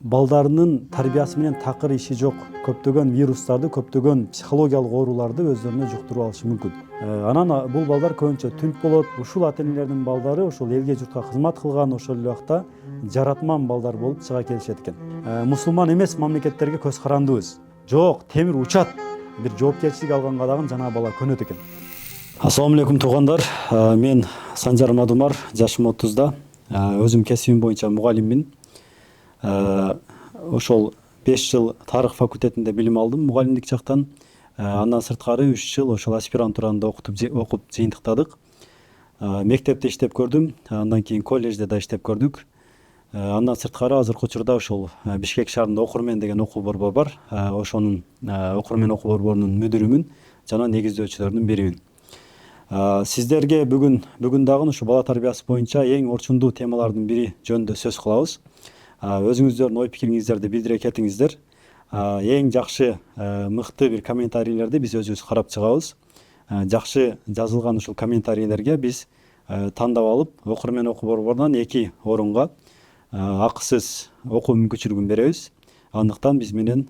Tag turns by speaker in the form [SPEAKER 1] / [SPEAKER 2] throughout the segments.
[SPEAKER 1] балдарынын тарбиясы менен такыр иши жок көптөгөн вирустарды, көптөгөн психологиялык ооруларды өздөрүнө жуктуруп алышы мүмкүн. Анан бул балдар көбүнчө түнт болот. Ушул ата-энелердин балдары ошол элге журтка кызмат кылган, ошол эле убакта жаратман балдар болуп чыга келишет экен. Мусулман эмес мамлекеттерге көз карандыбыз. Жок, темир учат. Бир жоопкерчилик алганга дагы жанагы бала көнөт экен. Ассаламу алейкум туугандар. Мен Санжар Мадумар, жашым 30-да. Өзүм кесибим боюнча мугалиммин. Ошол 5 жыл тарых факультетинде билим алдым мугалимдик жактан. Андан сырткары 3 жыл ошол аспирантурада окуп жыйынтыктадык. Мектепте иштеп көрдүм, андан кийин колледжде да иштеп көрдүк. Андан сырткары азыркы учурда ошол Бишкек шаарында Окурмен деген окуу борбор бар. Ошонун Окурмен окуу борборунун мүдүрүмүн жана негиздөөчүлөрүнүн биримин. Сиздерге бүгүн дагы ушу бала тарбиясы боюнча эң орчундуу темалардын бири жөнүндө сөз кылабыз. Өзүңүздөрдүн ой пикириңиздерди билдире кетиңиздер. Эң жакшы мыкты бир комментарийлерди биз өзүбүз карап чыгабыз. Жакшы жазылган ушул комментарийлерге биз тандап алып, Окурмен окуу борборунан 2 орунга акысыз окуу мүмкүнчүлүгүн беребиз. Андыктан биз менен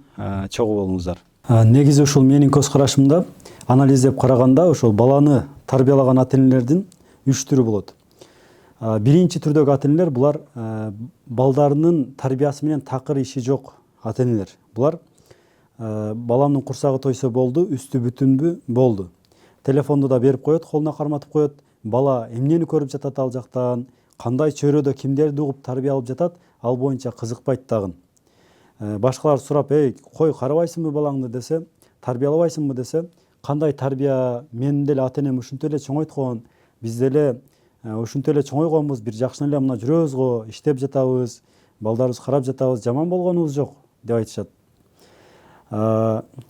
[SPEAKER 1] чогуу болуңуздар. Негизи ушул менин көз карашымда анализдеп караганда ошол баланы тарбиялаган ата-энелердин 3 түрү болот. Биринчи түрдөгү ата-энелер булар балдарынын тарбиясы менен такыр иши жок ата-энелер. Булар баламдын курсагы тойсо болду, үстү бүтүнбү болду. Телефонду да берип коет, колуна карматып коет. Бала эмнени көрүп жатат ал жактан, кандай чөйрөдө кимдерди угуп тарбия алып жатат, ал боюнча кызыкпайт дагы. Башкалар сурап, кой карабайсыңбы балаңды десе, тарбиялабайсыңбы десе, кандай тарбия, менин деле ата-энем ушинтип эле чоңойткон, биз деле ушинтип эле чоңойгонбуз, бир жакшы эле мына жүрөбүз го, иштеп жатабыз, балдарыбыз карап жатабыз, жаман болгонубуз жок деп айтышат.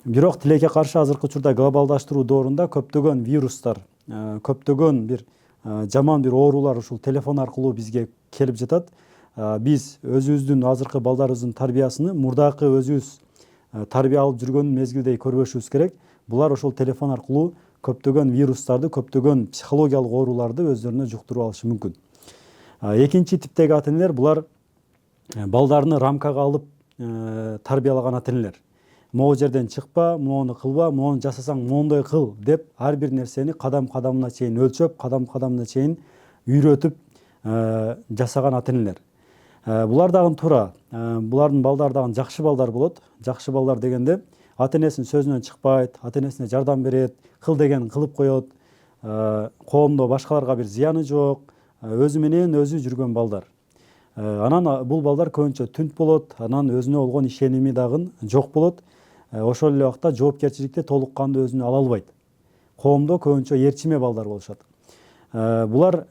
[SPEAKER 1] Бирок тилекке каршы азыркы учурда глобалдаштыруу доорунда көптөгөн вирустар, көптөгөн бир жаман бир оорулар ушул телефон аркылуу бизге келип жатат. Биз өзүбүздүн азыркы балдарыбыздын тарбиясыны мурдакы өзүбүз тарбия алып жүргөн мезгилдей көрбөшүбүз керек. Булар ошол телефон аркылуу көптөгөн вирустарды, көптөгөн психологиялык ооруларды өздөрүнө жуктуруп алышы мүмкүн. Экинчи типтеги ата-энелер булар балдарыны рамкага алып тарбиялаган ата-энелер. Могу жерден чыкпа, моуну кылба, моуну жасасаң моундай кыл деп ар бир нерсени кадам-кадамына чейин өлчөп, кадам-кадамына чейин үйрөтүп жасаган ата-энелер. Булар дагы туура. Булардын балдары дагы жакшы балдар болот. Жакшы балдар дегенде ата-энесинин сөзүнөн чыкпайт, ата-энесине жардам берет, кыл дегенин кылып коет. Коомдо башкаларга бир зыяны жок, өзү менен өзү жүргөн балдар. Анан бул балдар көбүнчө түнт болот, анан өзүнө болгон ишеними дагы жок болот. Ошол эле убакта жоопкерчиликти толук кандуу өзүнө ала албайт. Коомдо көбүнчө ээрчиме балдар болушат. Булар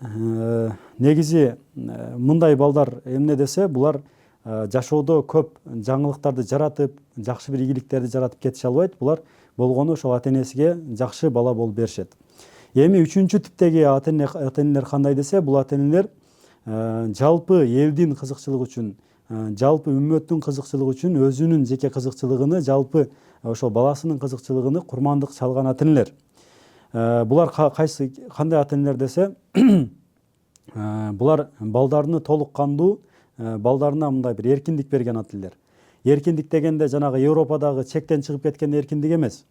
[SPEAKER 1] негизи мындай балдар эмне десе, булар жашоодо көп жаңылыктарды жаратып, жакшы бир ийгиликтерди жаратып кетише албайт. Булар болгону ошол ата-энесиге жакшы бала болуп беришет. Эми үчүнчү типтеги ата-энелер кандай десе, бул ата-энелер жалпы элдин кызыкчылыгы үчүн, жалпы үммөттүн кызыкчылыгы үчүн өзүнүн жеке кызыкчылыгыны, жалпы ошол баласынын кызыкчылыгыны курмандык чалган ата-энелер. Булар кандай ата-энелер десе, булар балдарыны толук кандуу, балдарына мындай бир эркиндик берген ата-энелер. Эркиндик дегенде жанагы Европадагы чектен чыгып кеткен эркиндик эмес.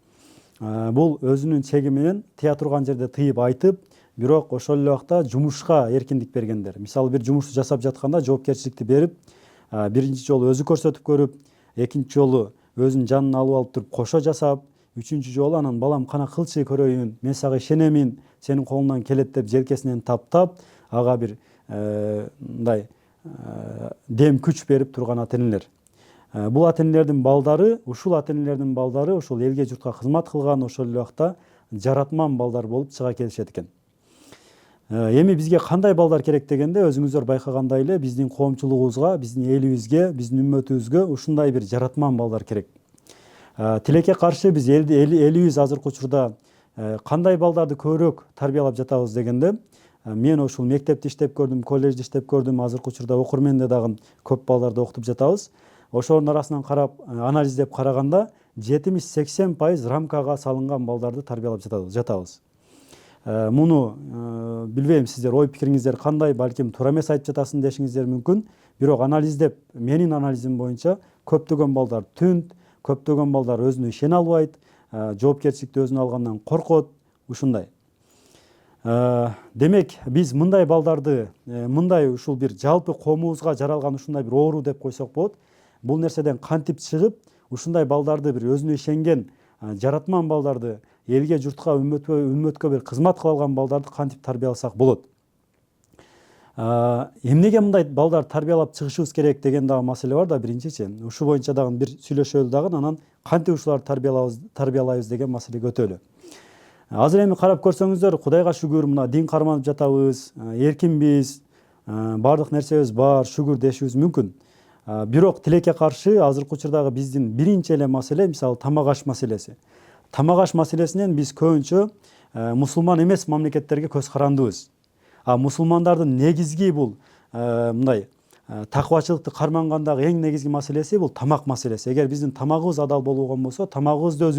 [SPEAKER 1] Бул өзүнүн чеги менен тыя турган жерде тыйып айтып, бирок ошол эле убакта жумушка эркиндик бергендер. Мисалы бир жумушту жасап жатканда жоопкерчиликти берип, биринчи жолу өзү көрсөтүп көрүп, экинчи жолу өзүнүн жанына алып туруп кошо жасап, үчүнчү жолу анан балам кана кылчы көрөйүн, мен сага ишенемин, сенин колуңдан келет деп желкесинен таптап, ага бир мындай дем күч берип турган ата-энелер. Бул ата-энелердин балдары, ушул ата-энелердин балдары ошол элге журтка кызмат кылган, ошол эле убакта жаратман балдар болуп чыга келишет экен. Эми бизге кандай балдар керек дегенде, өзүңүздөр байкагандай эле биздин коомчулугубузга, биздин элибизге, биздин үммөтүбүзгө ушундай бир жаратман балдар керек. Тилекке каршы биз элибиз азыркы учурда кандай балдарды көбүрөөк тарбиялап жатабыз дегенде, мен ошол мектепте иштеп көрдүм, колледжде иштеп көрдүм, азыркы учурда Окурменде дагы көп балдарды окутуп жатабыз. Ошонун арасынан карап, анализдеп караганда 70-80% рамкага салынган балдарды тарбиялап жатабыз. Муну билбейм, сиздер ой пикириңиздер кандай, балким туура эмес айтып жатасың дешиңиздер мүмкүн. Бирок анализдеп, менин анализим боюнча көптөгөн балдар түнт, көптөгөн балдар өзүнө ишене албайт, жоопкерчиликти өзүнө алгандан коркот, ушундай. Демек биз мындай балдарды, мындай ушул бир жалпы коомубузга жаралган ушундай бир оору деп койсок болот. Бул нерседен кантип чыгып, ушундай балдарды, бир өзүнө ишенген, жаратман балдарды, элге, журтка, үммөткө бир кызмат кыла алган балдарды кантип тарбияласак болот. Эмнеге мындай балдар тарбиялап чыгышыбыз керек деген дагы маселе бар да, биринчичи. Ушу боюнча дагы бир сүйлөшөлү дагы, анан кантип ушуларды тарбиялайбыз деген маселеге өтөлү. Азыр эми карап көрсөңүздөр, Кудайга шүгүр, мына дин карманып жатабыз, эркинбиз, баардык нерсебиз бар, шүгүр дешибиз мүмкүн. Бирок тилекке каршы азыркы учурдагы биздин биринчи эле маселе, мисалы, тамак аш маселеси. Тамак аш маселесинен биз көбүнчө мусулман эмес мамлекеттерге көз карандыбыз. Мусулмандардын негизги бул мындай такыбачылыкты кармангандагы эң негизги маселеси бул тамак маселеси. Эгер биздин тамагыбыз адал болбогон болсо, тамагыбызды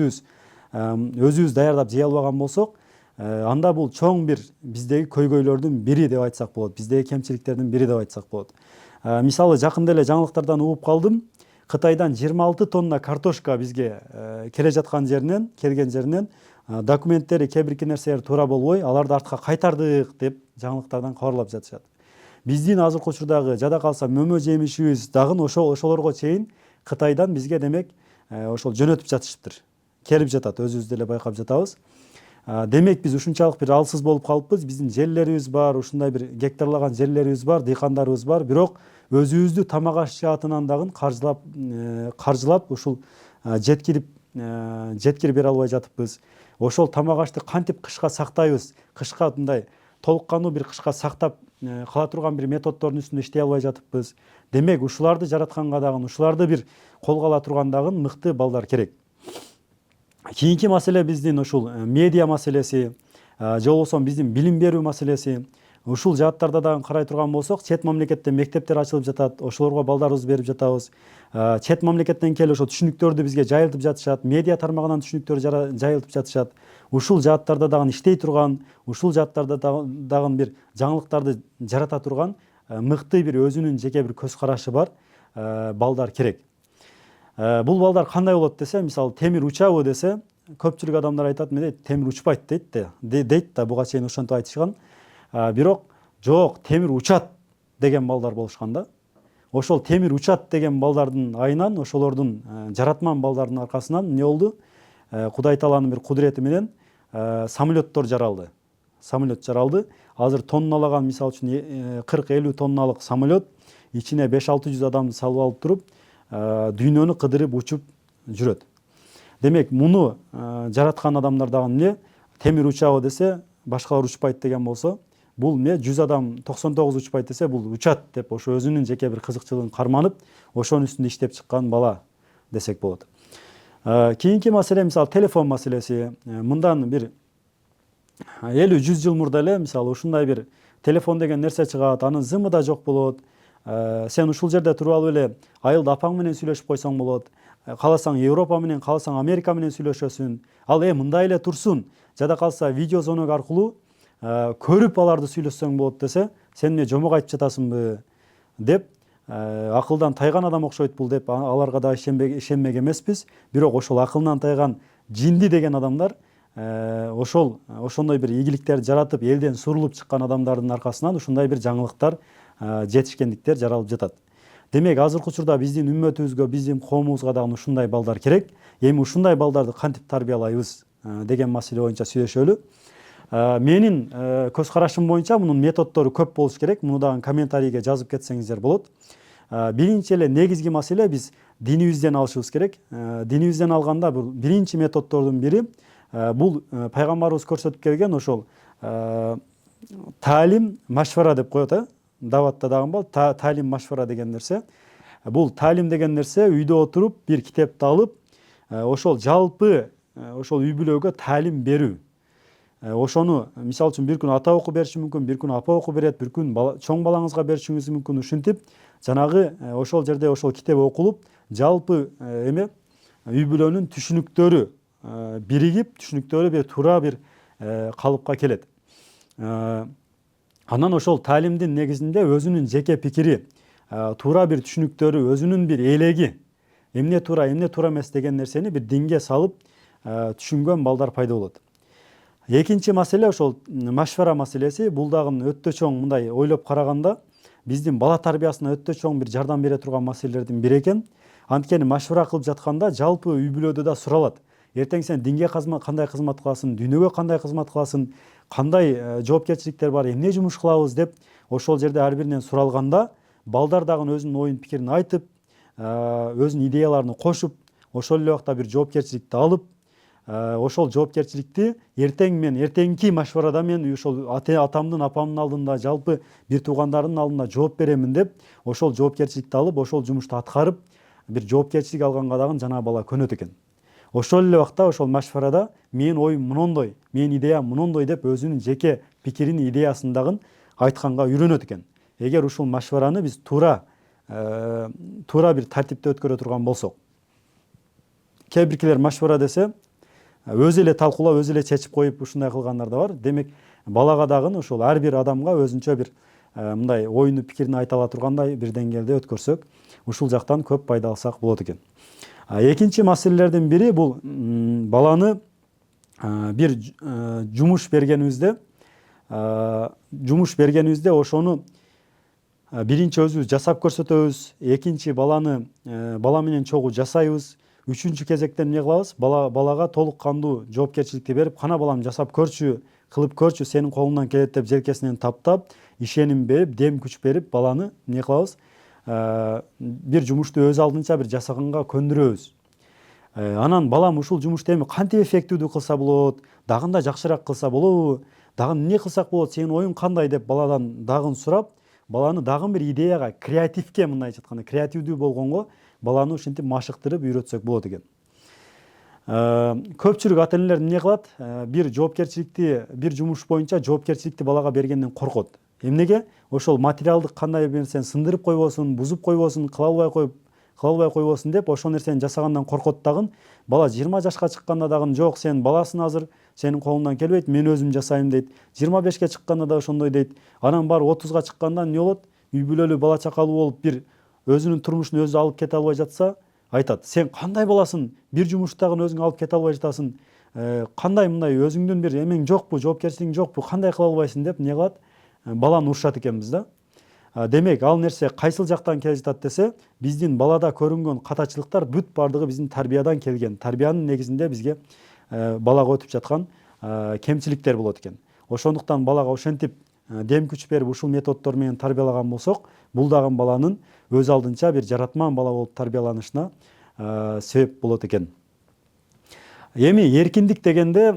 [SPEAKER 1] өзүбүз даярдап жей албаган болсок, анда бул чоң бир биздеги көйгөйлөрдүн бири деп айтсак болот, биздеги кемчиликтердин бири деп айтсак болот. Мисалы, жакында эле жаңылыктардан угуп калдым. Кытайдан 26 тонна картошка бизге келген жеринен документтери, кээ бирки нерселери туура болбой, аларды артка кайтардык деп жаңылыктардан кабарлап жатышат. Биздин азыркы учурдагы жада калса мөмө жемишибиз дагы ошолорго чейин Кытайдан бизге демек ошол жөнөтүп жатышыптыр. Келип жатат, өзүбүз деле байкап жатабыз. Демек биз ушунчалык бир алсыз болуп калыппыз. Биздин жерлерибиз бар, ушундай бир гектарлаган жерлерибиз бар, дыйкандарыбыз бар, бирок өзүбүздү тамак аш жаатынан дагы каржылап ушул жеткирип бере албай жатыппыз. Ошол тамак ашты кантип кышка сактайбыз, кышка мындай толук кандуу бир кышка сактап кала турган бир методдордун үстүндө иштей албай жатыппыз. Демек ушуларды жаратканга дагы, ушуларды бир колго ала турган дагы мыкты балдар керек. Кийинки маселе биздин ушул медиа маселеси, же болбосо биздин билим берүү маселеси. Ушул жааттарда дагы карай турган болсок, чет мамлекетте мектептер ачылып жатат, ошолорго балдарыбызды берип жатабыз. Чет мамлекеттен келип ошо түшүнүктөрдү бизге жайылтып жатышат, медиа тармагынан түшүнүктөр жайылтып жатышат. Ушул жааттарда дагы иштей турган, ушул жааттарда дагы бир жаңылыктарды жарата турган мыкты бир өзүнүн жеке бир көз карашы бар балдар керек. Бул балдар кандай болот десе, мисалы, темир учабы десе, көпчүлүк адамдар айтат, менде темир учпайт дейт да, буга чейин ошентип айтышкан. Бирок жок, темир учат деген балдар болушкан да. Ошол темир учат деген балдардын айынан, ошолордун жаратман балдардын аркасынан эмне болду? Кудай Тааланын бир кудурети менен самолеттор жаралды. Самолет жаралды. Азыр тонналаган, мисалы үчүн 40-50 тонналык самолет ичине 500-600 адамды салып алып туруп, дүйнөнү кыдырып учуп жүрөт. Демек, муну жараткан адамдар дагы эмне? Темир учабы десе, башкалар учпайт деген болсо, бул эмне? 100 адам 99 учпайт десе, бул учат деп, ошо өзүнүн жеке бир кызыкчылыгын карманып, ошонун үстүндө иштеп чыккан бала десек болот. Кийинки маселе, мисалы, телефон маселеси. Мындан бир 50-100 жыл мурда эле, мисалы, ушундай бир телефон деген нерсе чыгат, анын зымы да жок болот. Сен ушул жерде туруп алып эле айылда апаң менен сүйлөшүп койсоң болот. Кааласаң Европа менен, кааласаң Америка менен сүйлөшөсүн. Ал мындай эле турсун. Жада калса видео звонок аркылуу көрүп аларды сүйлөшсөң болот десе, сен эмне жомок айтып жатасыңбы деп, акылдан тайган адам окшойт бул деп, аларга да ишенбек эмеспиз. Бирок ошол акылынан тайган жинди деген адамдар ошондой бир ийгиликтерди жаратып, элден сурулуп чыккан адамдардын аркасынан ушундай бир жаңылыктар, жетишкендиктер жаралып жатат. Демек, азыркы учурда биздин үммөтүбүзгө, биздин коомубузга дагы ушундай балдар керек. Эми ушундай балдарды кантип тарбиялайбыз деген маселе боюнча сүйлөшөлү. Менин көз карашым боюнча мунун методдору көп болуш керек. Муну дагы комментарийге жазып кетсеңиздер болот. Биринчи эле негизги маселе биз динибизден алышыбыз керек. Динибизден алганда бул биринчи методдордун бири бул пайгамбарыбыз көрсөтүп келген ошол таалим машвара деп коет, даватта дагы бар, таалим машвара деген нерсе. Бул таалим деген нерсе үйдө отуруп бир китепти алып, ошол жалпы ошол үй бүлөгө таалим берүү. Ошону, мисалы үчүн, бир күн ата окуп бериши мүмкүн, бир күн апа окуп берет, бир күн чоң балаңызга беришиңиз мүмкүн. Ушинтип, жанагы ошол жерде ошол китеп окулуп, жалпы үй бүлөнүн түшүнүктөрү биригип, түшүнүктөрү бир туура бир калыпка келет. Анан ошол таалимдин негизинде өзүнүн жеке пикири, туура бир түшүнүктөрү, өзүнүн бир элеги, эмне туура эмес деген нерсени бир динге салып түшүнгөн балдар пайда болот. Экинчи маселе ошол машвара маселеси. Бул дагы өтө чоң, мындай ойлоп караганда биздин бала тарбиясына өтө чоң бир жардам бере турган маселелердин бири экен. Анткени машвара кылып жатканда жалпы үй бүлөдө да суралат. Эртең сен динге кандай кызмат кыласың, дүйнөгө кандай кызмат кыласың, кандай жоопкерчиликтер бар, эмне жумуш кылабыз деп ошол жерде ар биринен суралганда балдар дагы өзүнүн оюн пикирин айтып, өзүнүн идеяларын кошуп, ошол эле убакта бир жоопкерчиликти алып, ошол жоопкерчиликти эртеңки машварада мен ошол атамдын апамдын алдында, жалпы бир туугандардын алдында жооп беремин деп ошол жоопкерчиликти алып, ошол жумушту аткарып, бир жоопкерчилик алганга дагы жанагы бала көнөт экен. Ошол эле убакта ошол машварада менин оюм мындай, менин идеям мындай деп өзүнүн жеке пикирин, идеясын дагы айтканга үйрөнөт экен. Эгер ушул машвараны биз туура бир тартипте өткөрө турган болсок. Кээ биркилер машвара десе өзү эле талкуулап, өзү эле чечип коюп ушундай кылгандар да бар. Демек балага дагы ошол ар бир адамга өзүнчө бир мындай оюну, пикирин айта ала тургандай бир деңгээлде өткөрсөк, ушул жактан көп пайда алсак болот экен. Экинчи маселелердин бири бул баланы бир жумуш бергенибизде ошону биринчи өзүбүз жасап көрсөтөбүз, экинчи бала менен чогуу жасайбыз, үчүнчү кезекте эмне кылабыз? Балага толук кандуу жоопкерчиликти берип, кана балам жасап көрчү, кылып көрчү, сенин колуңдан келет деп желкесинен таптап, ишеним берип, дем күч берип, баланы эмне кылабыз? Бир жумушту өз алдынча бир жасаганга көндүрөбүз. Анан балам ушул жумушту эми кантип эффективдүү кылса болот, дагында жакшыраак кылса болобу, дагы эмне кылсак болот, сенин оюң кандай деп баладан дагы сурап, баланы дагы бир идеяга, креативке, мындайча айтканда креативдүү болгонго баланы ушинтип машыктырып үйрөтсөк болот экен. Көпчүлүк ата энелер эмне кылат? Бир жумуш боюнча жоопкерчиликти балага бергенден коркот. Эмнеге? Ошол материалдык кандай бир нерсени сындырып койбосун, бузуп койбосун, кыла албай койбосун деп ошол нерсени жасагандан коркот дагы. Бала 20 жашка чыкканда дагы жок, сен баласың азыр, сенин колуңдан келбейт, мен өзүм жасайм дейт. 25ке чыкканда да ошондой дейт. Анан бар 30га чыкканда эмне болот? Үй бүлөлүү, бала чакалуу болуп, бир өзүнүн турмушун өзү алып кете албай жатса, айтат: сен кандай баласың? Бир жумушту дагы өзүң алып кете албай жатасың. Кандай мындай өзүңдүн бир эмең жокпу, жоопкерчилигиң жокпу, кандай кыла албайсың деп эмне кылат? Баланы урушат экенбиз да. Демек ал нерсе кайсыл жактан келе жатат десе, биздин балада көрүнгөн катачылыктар бүт бардыгы биздин тарбиядан келген. Тарбиянын негизинде бизге балага өтүп жаткан кемчиликтер болот экен. Ошондуктан балага ошентип дем күч берип ушул методдор менен тарбиялаган болсок, бул дагы баланын өз алдынча бир жаратман бала болуп тарбияланышына себеп болот экен. Эми эркиндик дегенде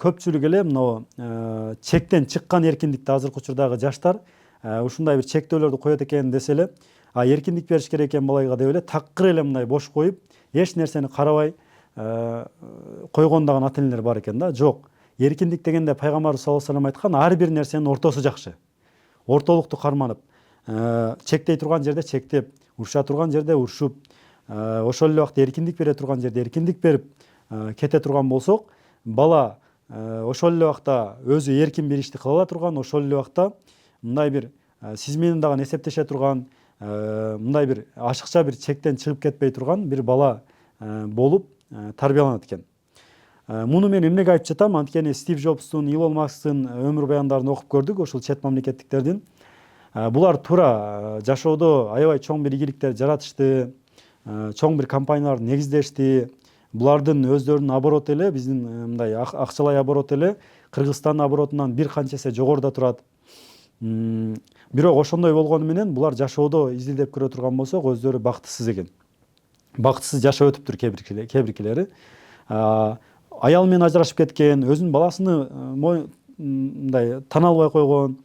[SPEAKER 1] көпчүлүк эле мына чектен чыккан эркиндикти азыркы учурдагы жаштар ушундай бир чектөөлөрдү коет экен десе эле, эркиндик бериш керек экен балайга деп эле такыр эле мындай бош коюп, эч нерсени карабай койгон дагы ата энелер бар экен да. Жок. Эркиндик дегенде пайгамбарыбыз саллаллаху алейхи вассалам айткан, ар бир нерсенин ортосу жакшы. Ортолукту карманып, чектей турган жерде чектеп, уруша турган жерде урушуп, ошол эле убакта эркиндик бере турган жерде эркиндик берип кете турган болсок, бала ошол эле убакта өзү эркин бир ишти кыла ала турган, ошол эле убакта мындай бир сиз менен дагы эсептеше турган, мындай бир ашыкча бир чектен чыгып кетпей турган бир бала болуп тарбияланат экен. Муну мен эмнеге айтып жатам? Анткени Стив Джобстун, Илон Масктын өмүр баяндарын окуп көрдүк, ошол чет мамлекеттиктердин. Булар туура жашоодо аябай чоң бир ийгиликтер жаратышты, чоң бир компанияларды негиздешти. Булардын өздөрүнүн обороты эле биздин мындай акчалай оборот эле Кыргызстандын оборотунан бир канча эсе жогоруда турат. Бирок ошондой болгону менен булар жашоодо изилдеп көрө турган болсок, өздөрү бактысыз экен. Бактысыз жашап өтүптүр кээ биркилери. Аял менен ажырашып кеткен, өзүнүн баласыны мындай тана албай койгон,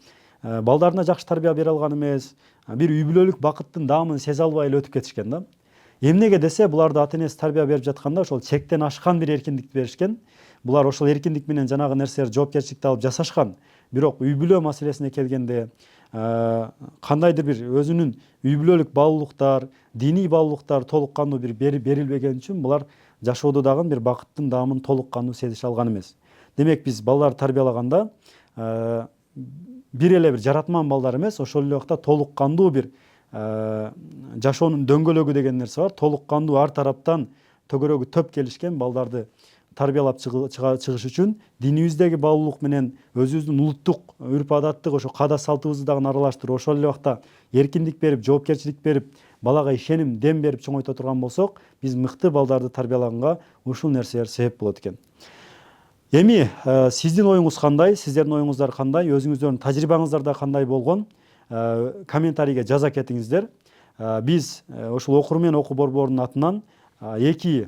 [SPEAKER 1] балдарына жакшы тарбия бере алган эмес, бир үй бүлөлүк бакыттын даамын сезе албай эле өтүп кетишкен да. Эмнеге десе, буларды ата энеси тарбия берип жатканда ошол чектен ашкан бир эркиндикти беришкен. Булар ошол эркиндик менен жанагы нерселер жоопкерчиликти алып жасашкан. Бирок үй бүлө маселесине келгенде, кандайдыр бир өзүнүн үй бүлөлүк баалуулуктар, диний баалуулуктар толук кандуу бир берилбеген үчүн булар жашоодо дагы бир бакыттын даамын толук кандуу сезише алган эмес. Демек биз балдарды тарбиялаганда бир эле бир жаратман балдар эмес, ошол эле убакта толук кандуу бир жашоонун дөңгөлөгү деген нерсе бар. Толук кандуу ар тараптан төгөрөгү төп келишкен балдарды тарбиялап чыгыш үчүн динибиздеги баалуулук менен өзүбүздүн улуттук үрп адаттык ошо каада салтыбызды дагы аралаштырып, ошол эле убакта эркиндик берип, жоопкерчилик берип, балага ишеним, дем берип чоңойто турган болсок, биз мыкты балдарды тарбиялаганга ушул нерселер себеп болот экен. Эми сиздин оюңуз кандай, сиздердин оюңуздар кандай, өзүңүздөрдүн тажрыйбаңыздарда кандай болгон, комментарийге жаза кетиңиздер. Биз ушул окурумен окуу борборунун атынан 2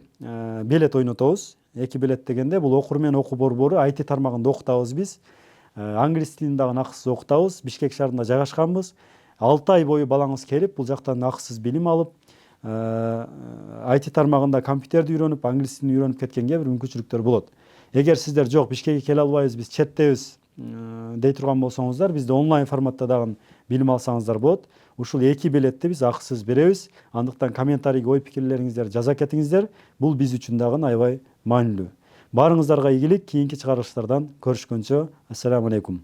[SPEAKER 1] билет ойнотобуз. 2 билет дегенде бул окурумен окуу борбору IT тармагында окутабыз биз. Англис тилин дагы акысыз окутабыз. Бишкек шаарында жайгашканбыз. 6 ай бою балаңыз келип, бул жактан акысыз билим алып, IT тармагында компьютерди үйрөнүп, англис тилин үйрөнүп кеткенге бир мүмкүнчүлүктөр болот. Эгер сиздер жок, Бишкекке келе албайбыз, биз четтебиз дей турган болсоңуздар, бизде онлайн форматта дагы билим алсаңыздар болот. Ушул 2 билетти биз акысыз беребиз. Андыктан комментарийге ой пикирлериңиздерди жаза кетиңиздер. Бул биз үчүн дагы аябай маанилүү. Баарыңыздарга ийгилик, кийинки чыгарылыштардан көрүшкөнчө, ассаламу алейкум.